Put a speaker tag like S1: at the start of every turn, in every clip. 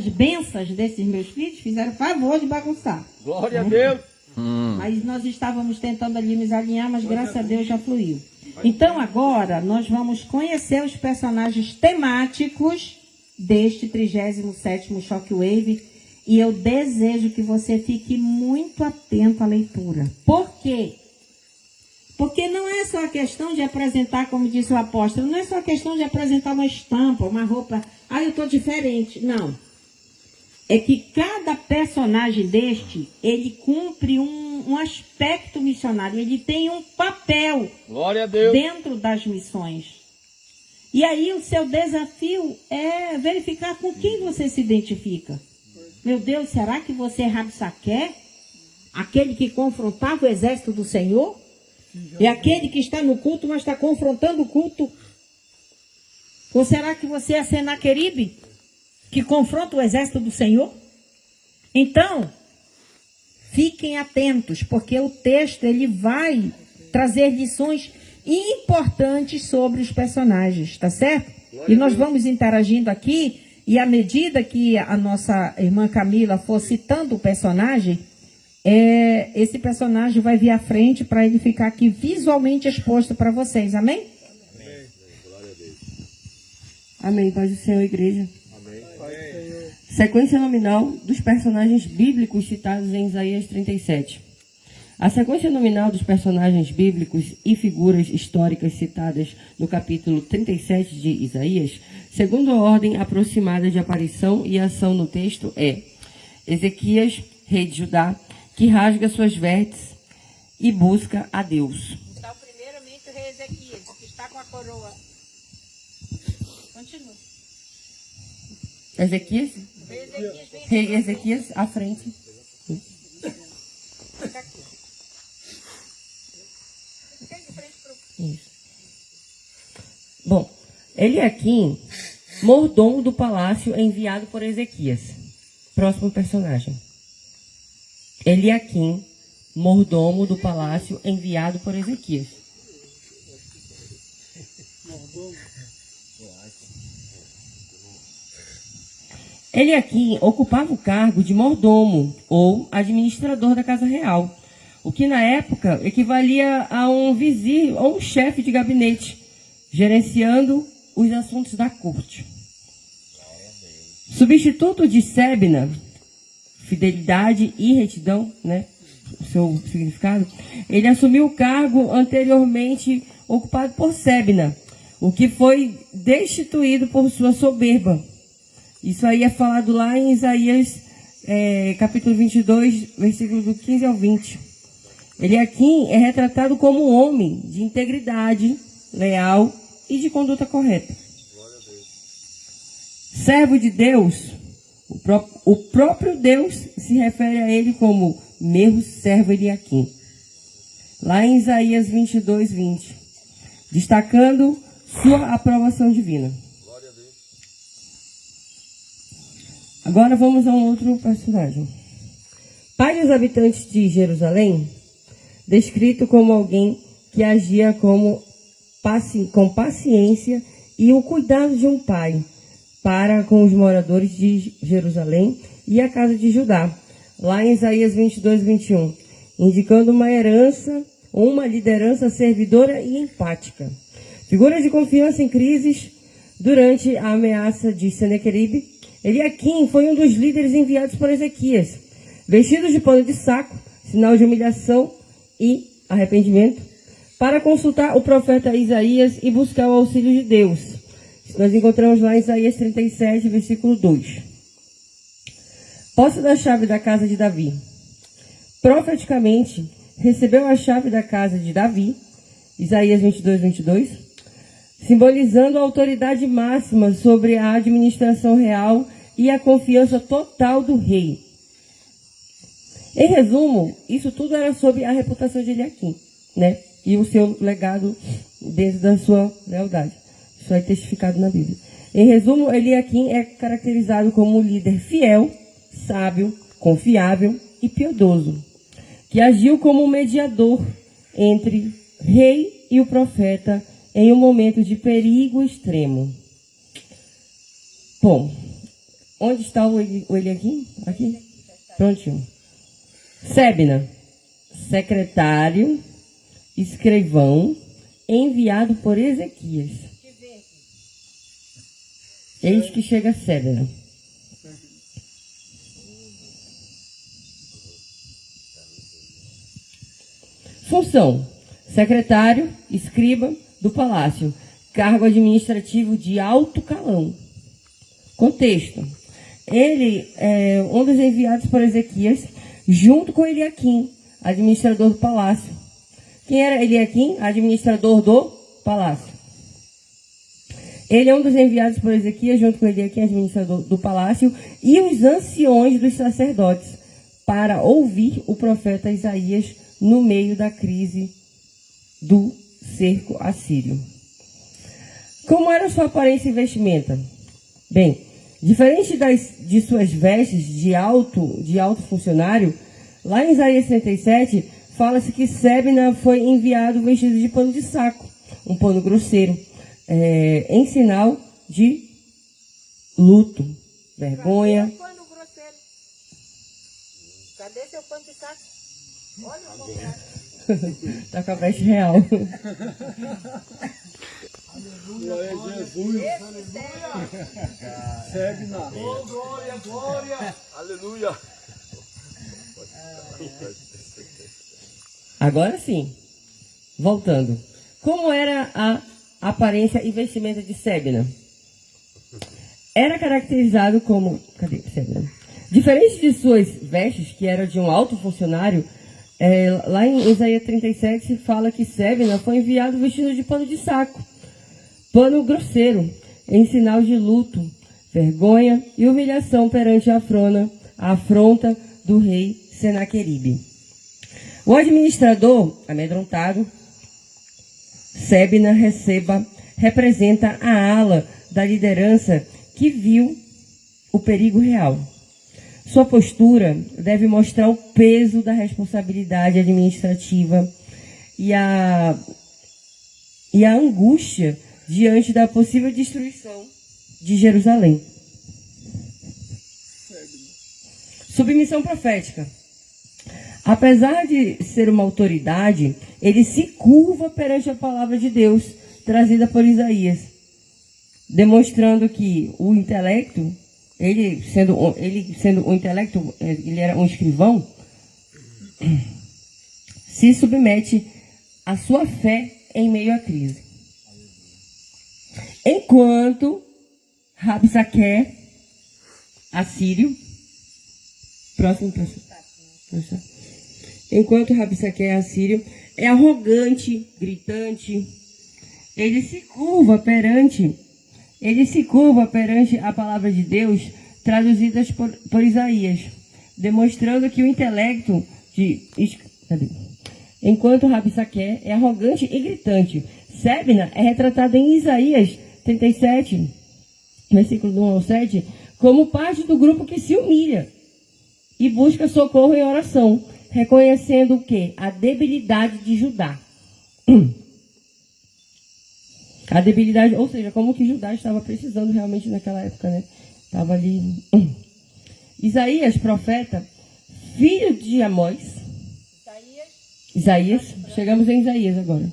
S1: bênçãos desses meus filhos fizeram favor de bagunçar.
S2: Glória a Deus.
S1: Mas nós estávamos tentando ali nos alinhar, mas graças a Deus já fluiu. Então agora nós vamos conhecer os personagens temáticos deste 37º Shockwave. E eu desejo que você fique muito atento à leitura. Por quê? Porque não é só a questão de apresentar, como disse o apóstolo, não é só a questão de apresentar uma estampa, uma roupa. Ah, eu estou diferente. Não. É que cada personagem deste, ele cumpre um aspecto missionário. Ele tem um papel
S2: Glória a Deus.
S1: Dentro das missões. E aí o seu desafio é verificar com quem você se identifica. Meu Deus, será que você é Rabsaqué? Aquele que confrontava o exército do Senhor? É aquele que está no culto, mas está confrontando o culto? Ou será que você é Senaqueribe, que confronta o exército do Senhor? Então, fiquem atentos, porque o texto ele vai trazer lições importantes sobre os personagens, tá certo? E nós vamos interagindo aqui. E à medida que a nossa irmã Camila for citando o personagem, esse personagem vai vir à frente para ele ficar aqui visualmente exposto para vocês. Amém?
S2: Amém. Glória a Deus.
S3: Amém. Paz do Senhor, igreja.
S2: Amém.
S3: Sequência nominal dos personagens bíblicos citados em Isaías 37. A sequência nominal dos personagens bíblicos e figuras históricas citadas no capítulo 37 de Isaías, segundo a ordem aproximada de aparição e ação no texto, é Ezequias, rei de Judá, que rasga suas vestes e busca a Deus.
S1: Então, primeiramente, o rei Ezequias, que está com a coroa. Continua.
S3: Ezequias? Rei Ezequias, à frente.
S1: Fica aqui. Fica de frente pro...
S3: Isso. Bom, Eliaquim, mordomo do palácio enviado por Ezequias. Próximo personagem. Eliaquim, mordomo do palácio enviado por Ezequias. Eliaquim ocupava o cargo de mordomo ou administrador da casa real, o que na época equivalia a um vizir ou um chefe de gabinete, gerenciando os assuntos da corte. Substituto de Sebna, fidelidade e retidão, né? O seu significado. Ele assumiu o cargo anteriormente ocupado por Sebna, o que foi destituído por sua soberba. Isso aí é falado lá em Isaías, capítulo 22, versículo do 15 ao 20. Eliaquim é retratado como um homem de integridade, leal e de conduta correta. Servo de Deus, o próprio Deus se refere a ele como meu servo Eliaquim. Lá em Isaías 22, 20. Destacando sua aprovação divina. Agora vamos a um outro personagem. Pai dos habitantes de Jerusalém, descrito como alguém que agia com paciência e o cuidado de um pai para com os moradores de Jerusalém e a casa de Judá. Lá em Isaías 22, 21. Indicando uma liderança servidora e empática. Figura de confiança em crises durante a ameaça de Senaqueribe. Eliaquim foi um dos líderes enviados por Ezequias, vestidos de pano de saco, sinal de humilhação e arrependimento, para consultar o profeta Isaías e buscar o auxílio de Deus. Isso nós encontramos lá em Isaías 37, versículo 2. Posse da chave da casa de Davi. Profeticamente, recebeu a chave da casa de Davi, Isaías 22, 22, simbolizando a autoridade máxima sobre a administração real e a confiança total do rei. Em resumo, isso tudo era sobre a reputação de Eliaquim, né? E o seu legado dentro da sua lealdade. Isso é testificado na Bíblia. Em resumo, Eliaquim é caracterizado como um líder fiel, sábio, confiável e piedoso, que agiu como um mediador entre rei e o profeta em um momento de perigo extremo. Bom, Onde está o Eliaquim? Aqui? Prontinho. Sebna, secretário, escrivão, enviado por Ezequias. Eis que chega Sebna. Função: secretário, escriba do palácio, cargo administrativo de alto calão. Contexto: ele é um dos enviados por Ezequias, junto com Eliaquim, administrador do palácio. Quem era Eliaquim? Administrador do palácio. Ele é um dos enviados por Ezequias, junto com Eliaquim, administrador do palácio, e os anciões dos sacerdotes, para ouvir o profeta Isaías no meio da crise do cerco assírio. Como era sua aparência e vestimenta? Bem, diferente de suas vestes de alto funcionário, lá em Isaías 37, fala-se que Sebna foi enviado vestido de pano de saco, um pano grosseiro, em sinal de luto, vergonha.
S1: Pano grosseiro. Cadê seu pano de saco? Olha o contrário.
S3: Está com a veste real.
S2: Glória a Jesus. Segue na. Oh, glória, glória. Aleluia.
S3: Agora sim, voltando. Como era a aparência e vestimenta de Sebna? Era caracterizado como... Cadê Sebna? Diferente de suas vestes, que eram de um alto funcionário, lá em Isaías 37 se fala que Sebna foi enviado vestido de pano de saco, pano grosseiro, em sinal de luto, vergonha e humilhação perante a afronta do rei Senaqueribe. O administrador, amedrontado, Sebna representa a ala da liderança que viu o perigo real. Sua postura deve mostrar o peso da responsabilidade administrativa e a angústia diante da possível destruição de Jerusalém. Submissão profética. Apesar de ser uma autoridade, ele se curva perante a palavra de Deus trazida por Isaías, demonstrando que o intelecto, ele sendo um intelecto, ele era um escrivão, se submete à sua fé em meio à crise. Enquanto Rabsaque, assírio, próximo. Enquanto Rabsaque, assírio, é arrogante, gritante, ele se curva perante a palavra de Deus traduzida por Isaías, demonstrando que o intelecto enquanto Rabsaque é arrogante e gritante. Sebna é retratado em Isaías 37, versículo 1 ao 7, como parte do grupo que se humilha e busca socorro em oração, reconhecendo o quê? A debilidade de Judá. A debilidade, ou seja, como que Judá estava precisando realmente naquela época, né? Estava ali. Isaías, profeta, filho de Amós. Isaías, chegamos em Isaías agora.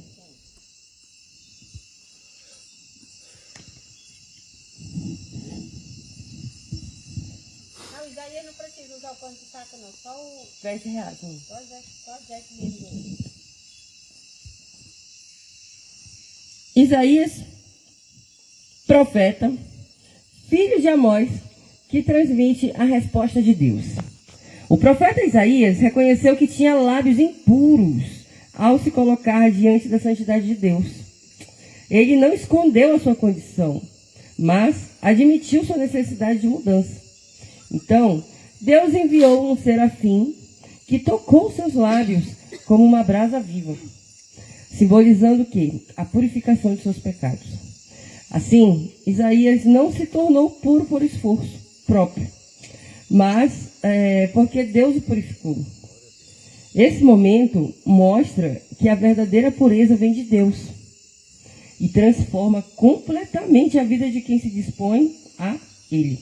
S1: Não, Isaías não precisa usar o pano de saco, não. Só o...
S3: Veste real.
S1: Só o veste mesmo.
S3: Isaías, profeta, filho de Amós, que transmite a resposta de Deus. O profeta Isaías reconheceu que tinha lábios impuros ao se colocar diante da santidade de Deus. Ele não escondeu a sua condição, mas admitiu sua necessidade de mudança. Então, Deus enviou um serafim que tocou seus lábios como uma brasa viva, simbolizando o quê? A purificação de seus pecados. Assim, Isaías não se tornou puro por esforço próprio, mas porque Deus o purificou. Esse momento mostra que a verdadeira pureza vem de Deus e transforma completamente a vida de quem se dispõe a Ele.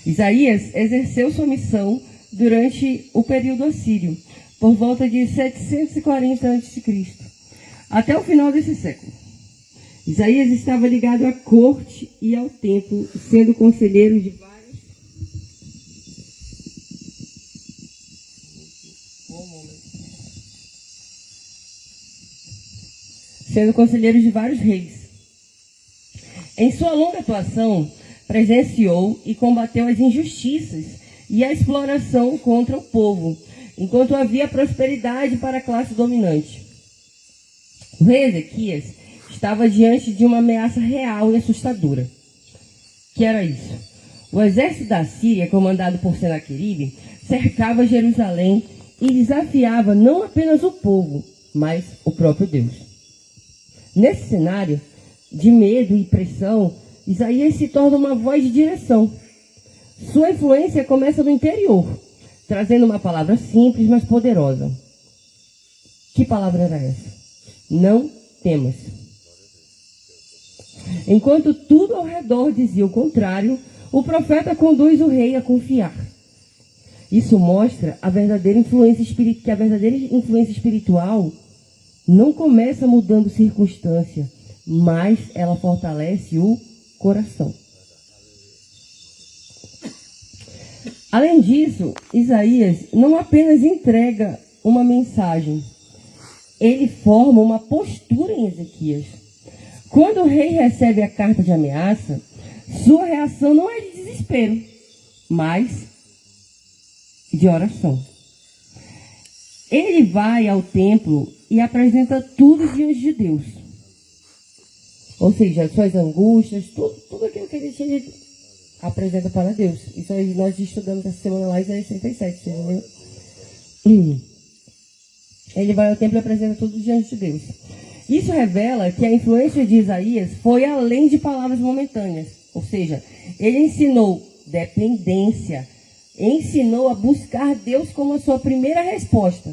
S3: Isaías exerceu sua missão durante o período assírio, por volta de 740 a.C., até o final desse século. Isaías estava ligado à corte e ao templo, sendo conselheiro de vários reis. Em sua longa atuação, presenciou e combateu as injustiças e a exploração contra o povo, enquanto havia prosperidade para a classe dominante. O rei Ezequias estava diante de uma ameaça real e assustadora. Que era isso? O exército da Síria, comandado por Senaqueribe, cercava Jerusalém e desafiava não apenas o povo, mas o próprio Deus. Nesse cenário de medo e pressão, Isaías se torna uma voz de direção. Sua influência começa no interior, trazendo uma palavra simples, mas poderosa. Que palavra era essa? Não temas. Enquanto tudo ao redor dizia o contrário, o profeta conduz o rei a confiar. Isso mostra que a verdadeira influência espiritual não começa mudando circunstância, mas ela fortalece o coração. Além disso, Isaías não apenas entrega uma mensagem, ele forma uma postura em Ezequias. Quando o rei recebe a carta de ameaça, sua reação não é de desespero, mas de oração. Ele vai ao templo e apresenta tudo diante de Deus. Ou seja, suas angústias, tudo aquilo que ele tinha, apresenta para Deus. Isso aí nós estudamos essa semana lá, Isaías 67, você lembra? Ele vai ao templo e apresenta tudo diante de Deus. Isso revela que a influência de Isaías foi além de palavras momentâneas. Ou seja, ele ensinou dependência, ensinou a buscar Deus como a sua primeira resposta.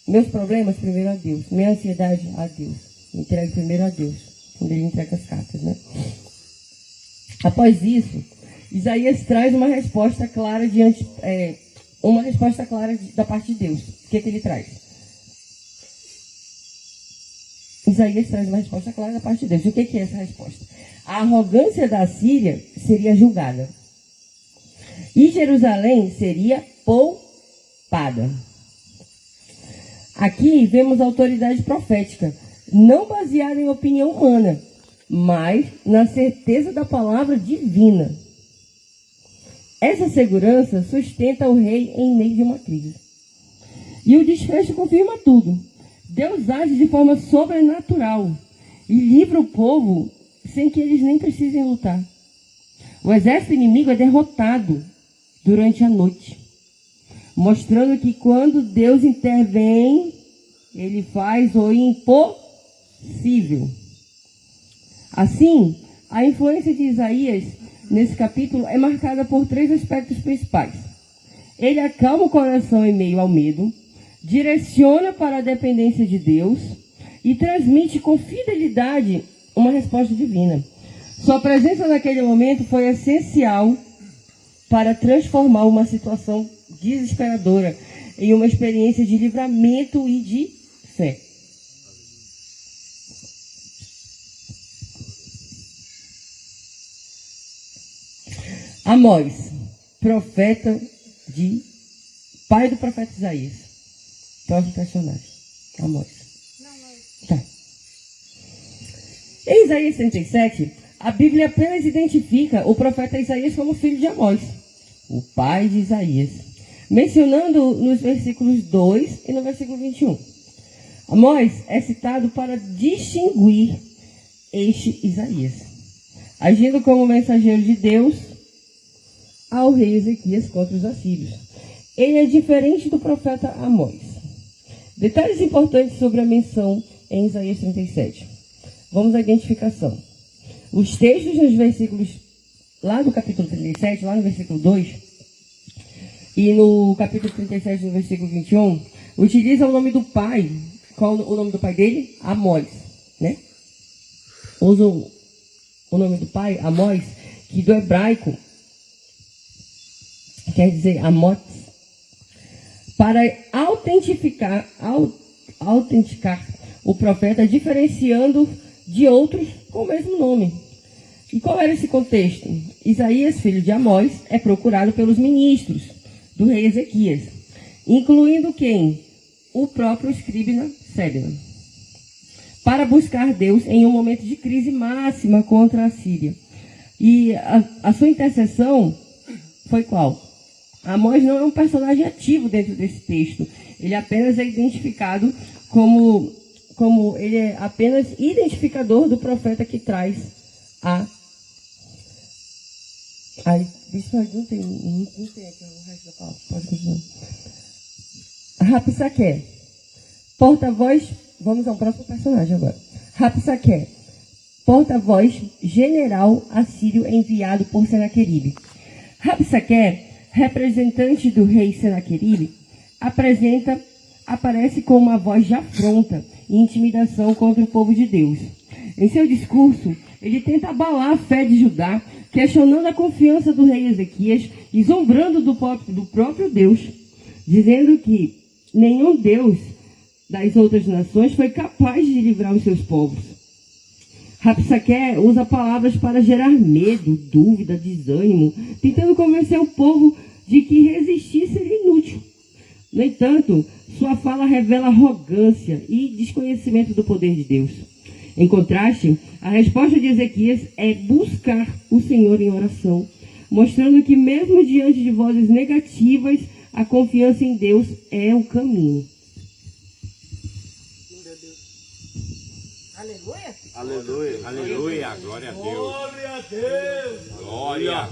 S3: Meus problemas, primeiro a Deus. Minha ansiedade, a Deus. Me entregue primeiro a Deus. Quando ele entrega as cartas, né? Após isso, Isaías traz uma resposta clara da parte de Deus. O que ele traz? Isaías traz uma resposta clara da parte de Deus. E o que é essa resposta? A arrogância da Síria seria julgada. E Jerusalém seria poupada. Aqui vemos a autoridade profética, não baseada em opinião humana, mas na certeza da palavra divina. Essa segurança sustenta o rei em meio de uma crise. E o desfecho confirma tudo. Deus age de forma sobrenatural e livra o povo sem que eles nem precisem lutar. O exército inimigo é derrotado durante a noite, mostrando que quando Deus intervém, ele faz o impossível. Assim, a influência de Isaías nesse capítulo é marcada por 3 aspectos principais. Ele acalma o coração em meio ao medo, direciona para a dependência de Deus e transmite com fidelidade uma resposta divina. Sua presença naquele momento foi essencial para transformar uma situação desesperadora em uma experiência de livramento e de fé. Amós, pai do profeta Isaías. Próximo personagem. Amós. Tá. Em Isaías 37, a Bíblia apenas identifica o profeta Isaías como filho de Amós, o pai de Isaías, mencionando nos versículos 2 e no versículo 21. Amós é citado para distinguir este Isaías, agindo como mensageiro de Deus ao rei Ezequias contra os assírios. Ele é diferente do profeta Amós. Detalhes importantes sobre a menção em Isaías 37. Vamos à identificação. Os textos nos versículos, lá no capítulo 37, lá no versículo 2, e no capítulo 37, no versículo 21, utilizam o nome do pai. Qual o nome do pai dele? Amós, né? Usam o nome do pai, Amós, que do hebraico quer dizer Amotes, para autenticar o profeta, diferenciando de outros com o mesmo nome. E qual era esse contexto? Isaías, filho de Amós, é procurado pelos ministros do rei Ezequias, incluindo quem? O próprio escriba Sebna, para buscar Deus em um momento de crise máxima contra a Síria. E a sua intercessão foi qual? Amós não é um personagem ativo dentro desse texto. Ele apenas é identificado como ele é apenas identificador do profeta que traz a... Aí, isso não tem aqui o resto da palavra. Pode continuar. Rapsaque, porta-voz... Vamos ao próximo personagem agora. Rapsaque, porta-voz general assírio enviado por Senaqueribe. Rapsaque, representante do rei Senaqueribe, aparece com uma voz de afronta e intimidação contra o povo de Deus. Em seu discurso, ele tenta abalar a fé de Judá, questionando a confiança do rei Ezequias e zombando do próprio Deus, dizendo que nenhum Deus das outras nações foi capaz de livrar os seus povos. Rapsaque usa palavras para gerar medo, dúvida, desânimo, tentando convencer o povo de que resistir seria inútil. No entanto, sua fala revela arrogância e desconhecimento do poder de Deus. Em contraste, a resposta de Ezequias é buscar o Senhor em oração, mostrando que mesmo diante de vozes negativas, a confiança em Deus é o caminho.
S1: Aleluia.
S2: Aleluia.
S4: Aleluia, glória a Deus.
S2: Glória a Deus.
S4: Glória.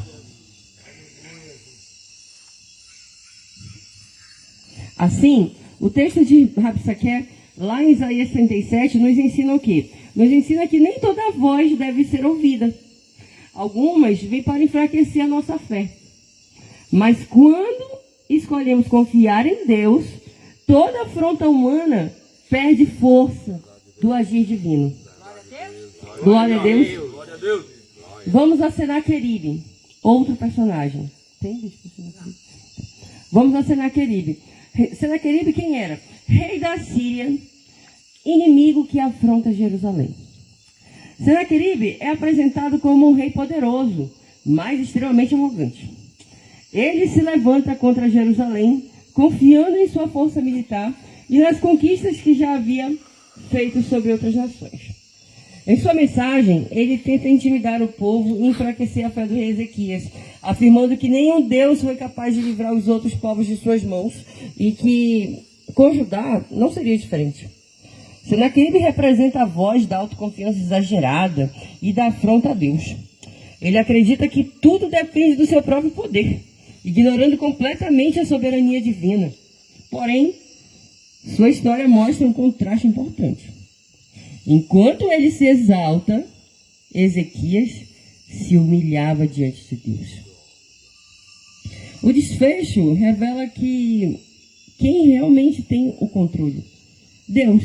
S3: Assim, o texto de Rapsaque, lá em Isaías 37, nos ensina o quê? Nos ensina que nem toda voz deve ser ouvida. Algumas vêm para enfraquecer a nossa fé. Mas quando escolhemos confiar em Deus, toda afronta humana perde força do agir divino. Glória a Deus.
S2: Glória a Deus.
S3: Vamos a Senaqueribe, outro personagem. Tem bicho para Senaqueribe? Vamos a Senaqueribe. Senaqueribe quem era? Rei da Síria, inimigo que afronta Jerusalém. Senaqueribe é apresentado como um rei poderoso, mas extremamente arrogante. Ele se levanta contra Jerusalém, confiando em sua força militar e nas conquistas que já havia feito sobre outras nações. Em sua mensagem, ele tenta intimidar o povo e enfraquecer a fé do rei Ezequias, afirmando que nenhum Deus foi capaz de livrar os outros povos de suas mãos e que com Judá não seria diferente. Senaqueribe representa a voz da autoconfiança exagerada e da afronta a Deus. Ele acredita que tudo depende do seu próprio poder, ignorando completamente a soberania divina. Porém, sua história mostra um contraste importante. Enquanto ele se exalta, Ezequias se humilhava diante de Deus. O desfecho revela que quem realmente tem o controle? Deus.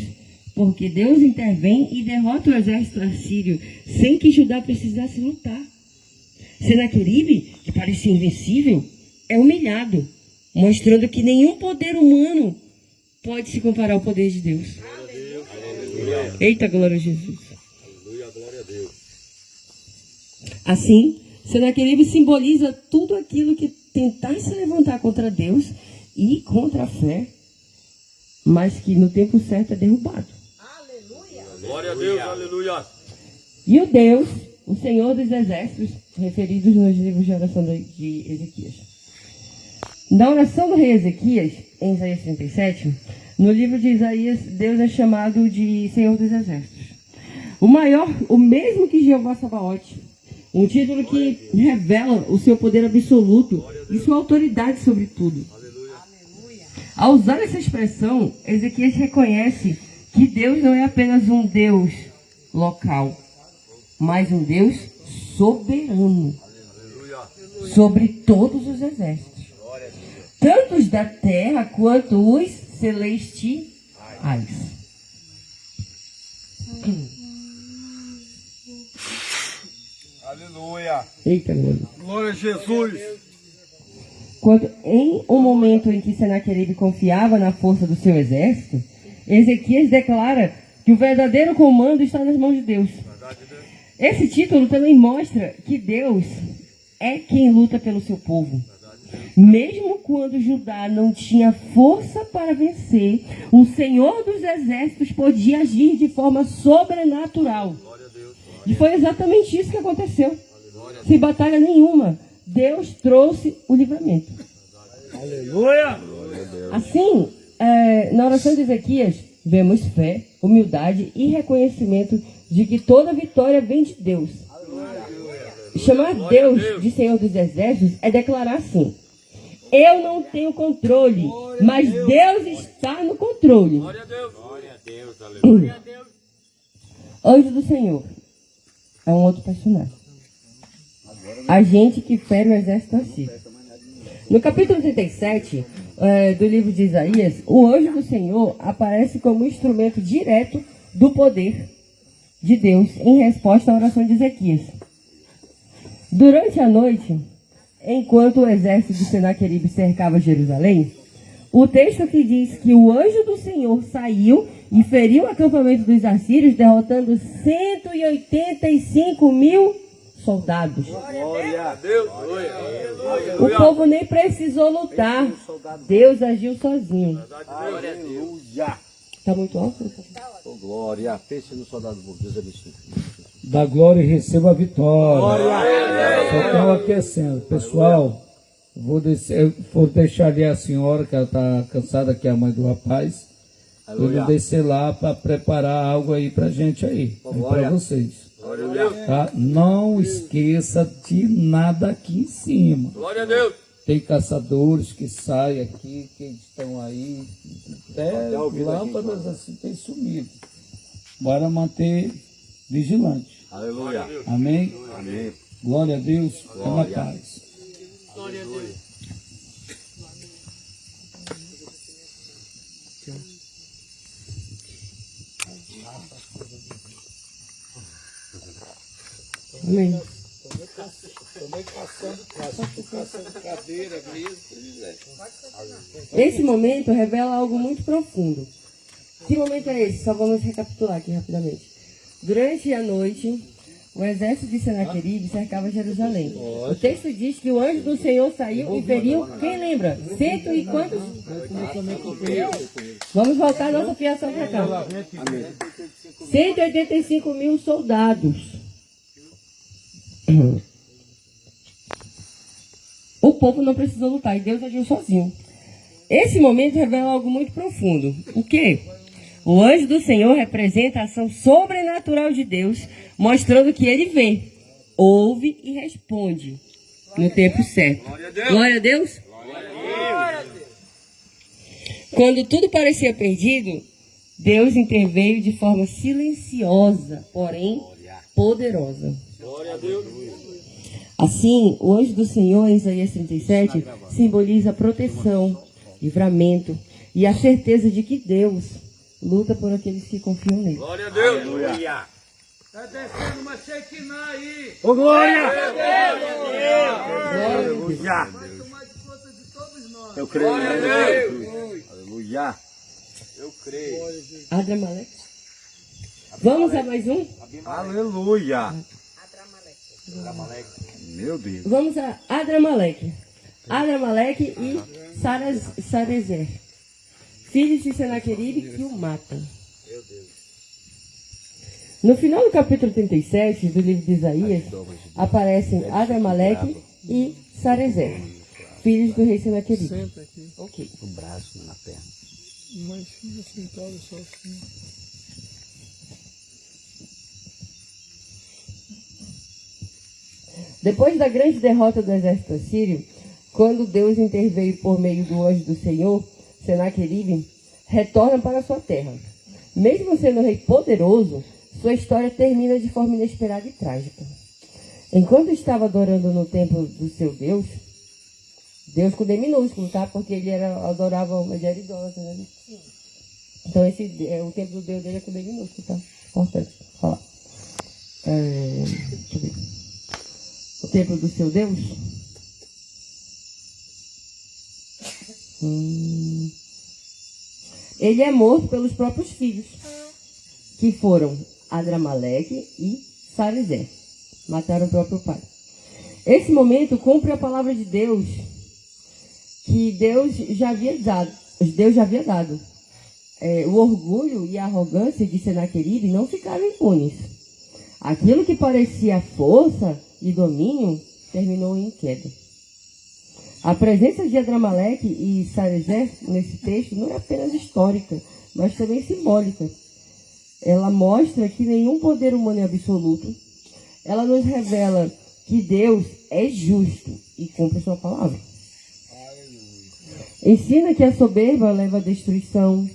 S3: Porque Deus intervém e derrota o exército assírio sem que Judá precisasse lutar. Senaqueribe, que parecia invencível, é humilhado, mostrando que nenhum poder humano pode se comparar ao poder de Deus.
S2: Aleluia.
S3: Eita, glória a Jesus.
S2: Aleluia, glória a Deus.
S3: Assim, Senaqueribe simboliza tudo aquilo que tentar se levantar contra Deus e contra a fé, mas que no tempo certo é derrubado.
S2: Glória a Deus, aleluia.
S3: E o Deus, o Senhor dos Exércitos, referidos nos livros de oração de Ezequias. Na oração do rei Ezequias, em Isaías 37, no livro de Isaías, Deus é chamado de Senhor dos Exércitos. O maior, o mesmo que Jeová Sabaote, um título que revela o seu poder absoluto e sua autoridade sobre tudo. Ao usar essa expressão, Ezequias reconhece que Deus não é apenas um Deus local, mas um Deus soberano sobre todos os exércitos, tanto os da terra quanto os celestiais.
S2: Aleluia.
S3: Eita, meu Deus.
S2: Glória a Jesus.
S3: Quando, em um momento em que Senaqueribe confiava na força do seu exército, Ezequias declara que o verdadeiro comando está nas mãos de Deus. Esse título também mostra que Deus é quem luta pelo seu povo. Mesmo quando Judá não tinha força para vencer, o Senhor dos Exércitos podia agir de forma sobrenatural. E foi exatamente isso que aconteceu. Sem batalha nenhuma, Deus trouxe o livramento.
S2: Aleluia.
S3: Assim, na oração de Ezequias, vemos fé, humildade e reconhecimento de que toda vitória vem de Deus. Chamar Deus de Senhor dos Exércitos é declarar assim: eu não tenho controle, mas Deus está no controle.
S4: Glória a Deus. Glória a Deus. Aleluia.
S3: Anjo do Senhor é um outro personagem. Agente que fere o exército assírio. No capítulo 37 do livro de Isaías, o anjo do Senhor aparece como instrumento direto do poder de Deus em resposta à oração de Ezequias. Durante a noite, enquanto o exército de Senaqueribe cercava Jerusalém, o texto que diz que o anjo do Senhor saiu e feriu o acampamento dos assírios, derrotando 185.000 soldados.
S2: Glória a Deus.
S3: O povo nem precisou lutar. Deus agiu sozinho.
S2: Aleluia.
S3: Está muito alto?
S2: Oh, glória. Pense no soldado bom. Deus abençoe.
S5: Da glória e receba a vitória. Só estão aquecendo. Pessoal, vou deixar ali a senhora, que ela está cansada, que é a mãe do rapaz. Eu vou descer lá para preparar algo aí para gente aí. Para vocês. Tá? Não esqueça de nada aqui em cima.
S4: Glória a Deus.
S5: Tem caçadores que saem aqui, que estão aí. Até lâmpadas assim tem sumido. Bora manter vigilante.
S2: Aleluia.
S5: Amém?
S2: Amém.
S5: Glória a Deus. Fica na paz.
S4: Glória a Deus.
S3: Amém. Esse momento revela algo muito profundo. Que momento é esse? Só vamos recapitular aqui rapidamente. Durante a noite, o exército de Senaqueribe cercava Jerusalém. O texto diz que o anjo do Senhor saiu e feriu, quem lembra? Cento e quantos? Vamos voltar a nossa fiação para cá. 185.000 soldados. O povo não precisou lutar e Deus agiu sozinho. Esse momento revela algo muito profundo. O quê? O anjo do Senhor representa a ação sobrenatural de Deus, mostrando que ele vê, ouve e responde no tempo certo. Glória a Deus. Quando tudo parecia perdido, Deus interveio de forma silenciosa, porém poderosa. Assim, o anjo do Senhor, em Isaías 37, simboliza proteção, livramento e a certeza de que Deus luta por aqueles que confiam nele.
S4: Glória a Deus. Aleluia.
S2: Tá descendo uma Shekinah aí. Ô, glória. Aleluia. Eu creio. Aleluia. Eu creio.
S3: Adramalek. Vamos a mais um?
S2: Aleluia. Meu Deus.
S3: Vamos a Adramalek. Adramalek e Sarezer, filhos de Senaqueribe, que o matam. No final do capítulo 37 do livro de Isaías, aparecem Adramalek e Sarezer, filhos do rei Senaqueribe. Ok.
S2: O braço na perna.
S3: Depois da grande derrota do exército assírio, quando Deus interveio por meio do anjo do Senhor, Senaqueribe retorna para sua terra. Mesmo sendo um rei poderoso, sua história termina de forma inesperada e trágica. Enquanto estava adorando no templo do seu Deus, Deus com D minúsculo, tá? Porque ele era idólatra, né? Então o templo do Deus dele é com D minúsculo, tá? Importante falar. Deixa eu ver. O templo do seu Deus. Ele é morto pelos próprios filhos, que foram Adramaleque e Sarizé. Mataram o próprio pai. Esse momento cumpre a palavra de Deus, que Deus já havia dado. O orgulho e a arrogância de Senaqueribe não ficaram impunes. Aquilo que parecia força e domínio terminou em queda. A presença de Adramaleque e Sarizé nesse texto não é apenas histórica, mas também simbólica. Ela mostra que nenhum poder humano é absoluto. Ela nos revela que Deus é justo e cumpre sua palavra. Ensina que a soberba leva à destruição.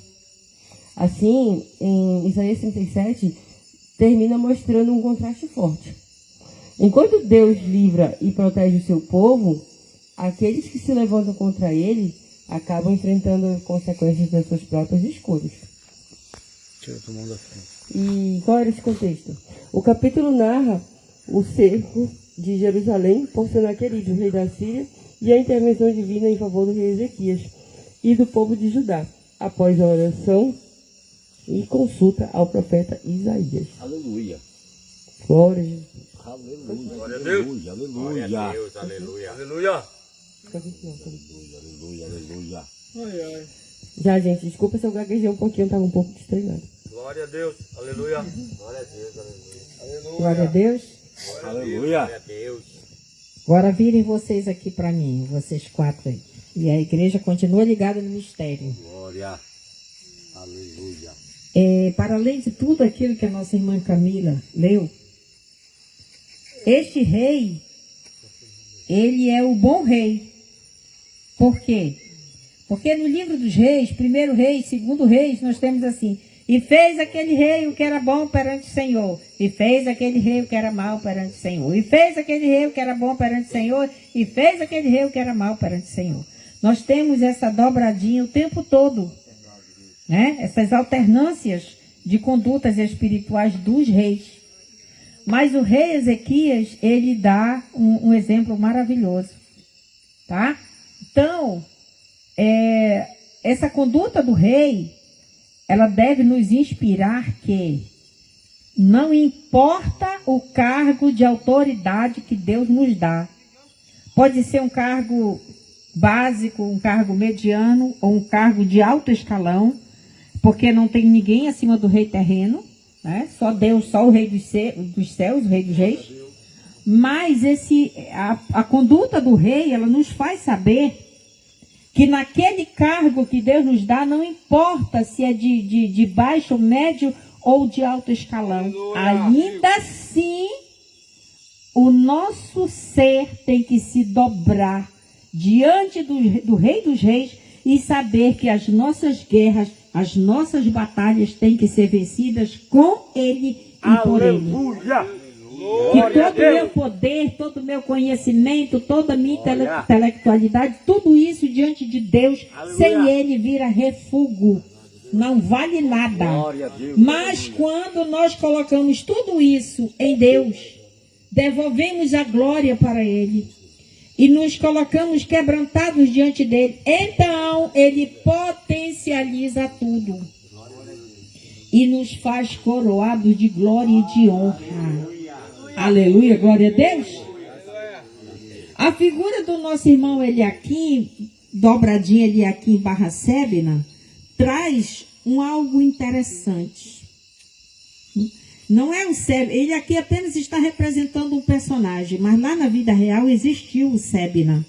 S3: Assim, em Isaías 37, termina mostrando um contraste forte. Enquanto Deus livra e protege o seu povo, aqueles que se levantam contra ele acabam enfrentando as consequências das suas próprias escolhas. E qual era esse contexto? O capítulo narra o cerco de Jerusalém por Senaqueribe, o rei da Síria, e a intervenção divina em favor do rei Ezequias e do povo de Judá, após a oração e consulta ao profeta Isaías.
S4: Aleluia.
S3: Glória a Jesus.
S4: Aleluia.
S2: Glória a Deus.
S4: Aleluia.
S2: Aleluia.
S4: Aleluia. Aleluia.
S3: Já, gente, desculpa se eu gaguejei um pouquinho, eu estava um pouco destreinado.
S2: Glória a Deus. Aleluia. Glória a Deus. Aleluia.
S1: Glória a Deus.
S4: Aleluia.
S2: Glória a Deus.
S1: Agora virem vocês aqui para mim, vocês 4 aí. E a igreja continua ligada no mistério.
S4: Glória. Aleluia.
S1: Para além de tudo aquilo que a nossa irmã Camila leu, este rei, ele é o bom rei. Por quê? Porque no livro dos reis, 1º rei, 2º reis, nós temos assim: e fez aquele rei o que era bom perante o Senhor, e fez aquele rei o que era mal perante o Senhor, e fez aquele rei o que era bom perante o Senhor, e fez aquele rei o que era mal perante o Senhor. Nós temos essa dobradinha o tempo todo, né? Essas alternâncias de condutas espirituais dos reis. Mas o rei Ezequias, ele dá um exemplo maravilhoso, tá? Então, essa conduta do rei, ela deve nos inspirar que não importa o cargo de autoridade que Deus nos dá. Pode ser um cargo básico, um cargo mediano ou um cargo de alto escalão, porque não tem ninguém acima do rei terreno, né? Só Deus, só o rei dos céus, o rei dos reis. Mas a conduta do rei, ela nos faz saber que naquele cargo que Deus nos dá, não importa se é de baixo, médio ou de alto escalão. Ainda assim, o nosso ser tem que se dobrar diante do Rei dos Reis e saber que as nossas guerras, as nossas batalhas têm que ser vencidas com Ele e por Ele. Que todo o meu poder, todo o meu conhecimento, toda a minha intelectualidade, tudo isso diante de Deus, sem Ele vira refúgio. Não vale nada. Mas quando nós colocamos tudo isso em Deus, devolvemos a glória para Ele e nos colocamos quebrantados diante dEle, então Ele potencializa tudo e nos faz coroados de glória e de honra. Aleluia, glória a Deus. A figura do nosso irmão Eliaquim, dobradinha Eliaquim barra Sebna, traz algo interessante. Não é o Sebna, ele aqui apenas está representando um personagem, mas lá na vida real existiu o Sebna.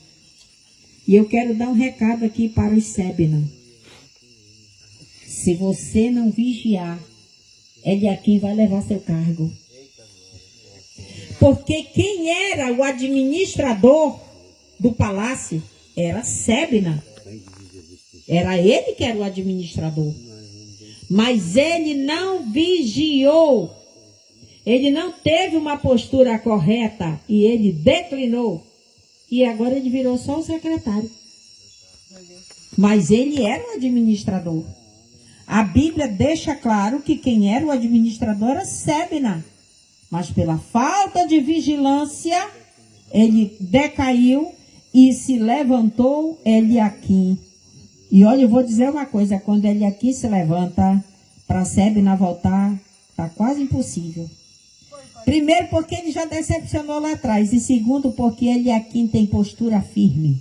S1: E eu quero dar um recado aqui para os Sebna. Se você não vigiar, Eliaquim vai levar seu cargo. Porque quem era o administrador do palácio era Sebna. Era ele que era o administrador. Mas ele não vigiou. Ele não teve uma postura correta e ele declinou. E agora ele virou só o secretário. Mas ele era o administrador. A Bíblia deixa claro que quem era o administrador era Sebna. Mas pela falta de vigilância, ele decaiu e se levantou Eliaquim. E olha, eu vou dizer uma coisa, quando ele aqui se levanta para Sebna voltar, tá quase impossível. Primeiro porque ele já decepcionou lá atrás, e segundo porque ele aqui tem postura firme.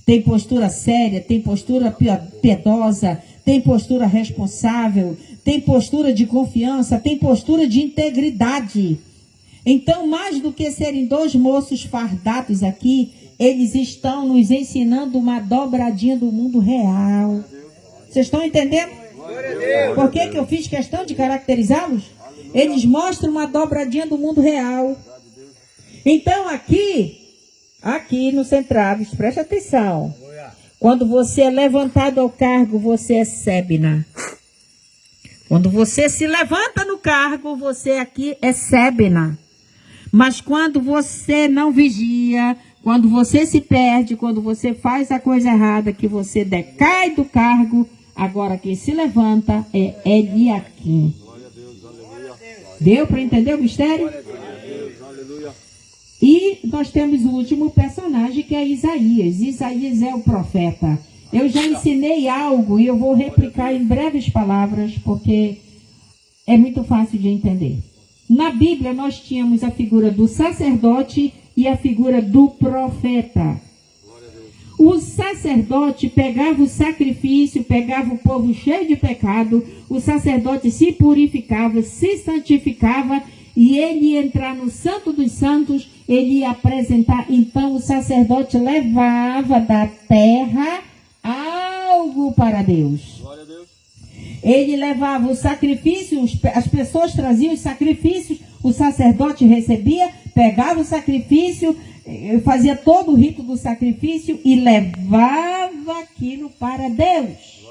S1: Tem postura séria, tem postura piedosa, tem postura responsável, tem postura de confiança, tem postura de integridade. Então, mais do que serem dois moços fardados aqui, eles estão nos ensinando uma dobradinha do mundo real. Vocês estão entendendo? Por que eu fiz questão de caracterizá-los? Eles mostram uma dobradinha do mundo real. Então, aqui no Centraves, preste atenção. Quando você é levantado ao cargo, você é Sebna. Quando você se levanta no cargo, você aqui é Sebna. Mas quando você não vigia, quando você se perde, quando você faz a coisa errada, que você decai do cargo, agora quem se levanta é Eliaquim. Deu para entender o mistério? E nós temos o último personagem, que é Isaías. Isaías é o profeta. Eu já ensinei algo e eu vou replicar em breves palavras, porque é muito fácil de entender. Na Bíblia, nós tínhamos a figura do sacerdote e a figura do profeta. O sacerdote pegava o sacrifício, pegava o povo cheio de pecado, o sacerdote se purificava, se santificava, e ele ia entrar no Santo dos Santos, ele ia apresentar. Então o sacerdote levava da terra algo para Deus.
S2: Glória a Deus.
S1: Ele levava o sacrifício, as pessoas traziam os sacrifícios, o sacerdote recebia, pegava o sacrifício, fazia todo o rito do sacrifício e levava aquilo para Deus.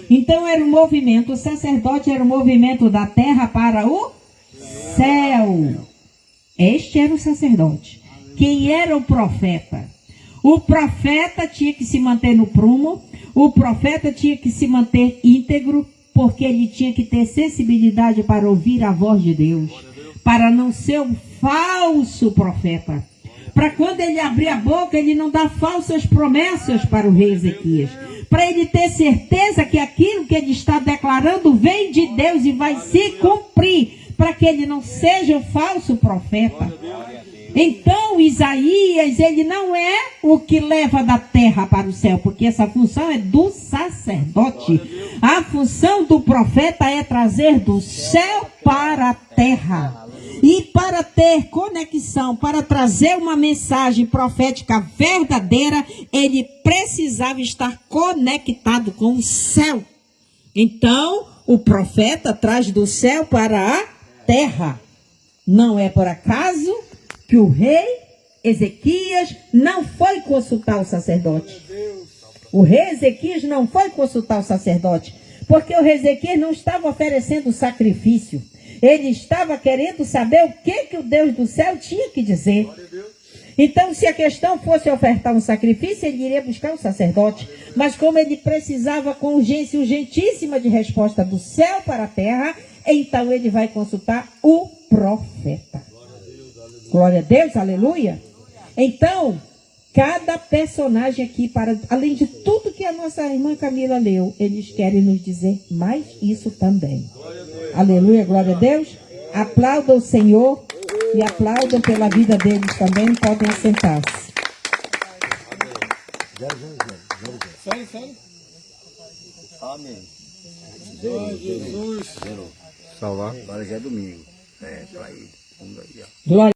S1: Então era um movimento, o sacerdote era um movimento da terra para o céu. Este era o sacerdote. Quem era o profeta? O profeta tinha que se manter no prumo, o profeta tinha que se manter íntegro, porque ele tinha que ter sensibilidade para ouvir a voz de Deus, para não ser um falso profeta. Para quando ele abrir a boca, ele não dar falsas promessas para o rei Ezequias. Para ele ter certeza que aquilo que ele está declarando vem de Deus e vai se cumprir. Para que ele não seja um falso profeta. Então, Isaías, ele não é o que leva da terra para o céu, porque essa função é do sacerdote. A função do profeta é trazer do céu para a terra. E para ter conexão, para trazer uma mensagem profética verdadeira, ele precisava estar conectado com o céu. Então, o profeta traz do céu para a terra. Não é por acaso que o rei Ezequias não foi consultar o sacerdote. O rei Ezequias não foi consultar o sacerdote, porque o rei Ezequias não estava oferecendo sacrifício. Ele estava querendo saber o que o Deus do céu tinha que dizer. Então, se a questão fosse ofertar um sacrifício, ele iria buscar um sacerdote. Mas como ele precisava com urgência urgentíssima de resposta do céu para a terra, então ele vai consultar o profeta. Glória a Deus, aleluia. Então, cada personagem aqui, além de tudo que a nossa irmã Camila leu, eles querem nos dizer mais isso também. Aleluia, glória a Deus. Aplaudam o Senhor e aplaudam pela vida deles também. Podem assentar-se.
S4: Amém.
S2: Jesus.
S4: Salvar. Agora já é domingo. É, pra ir. Vamos aí, ó.
S5: Glória.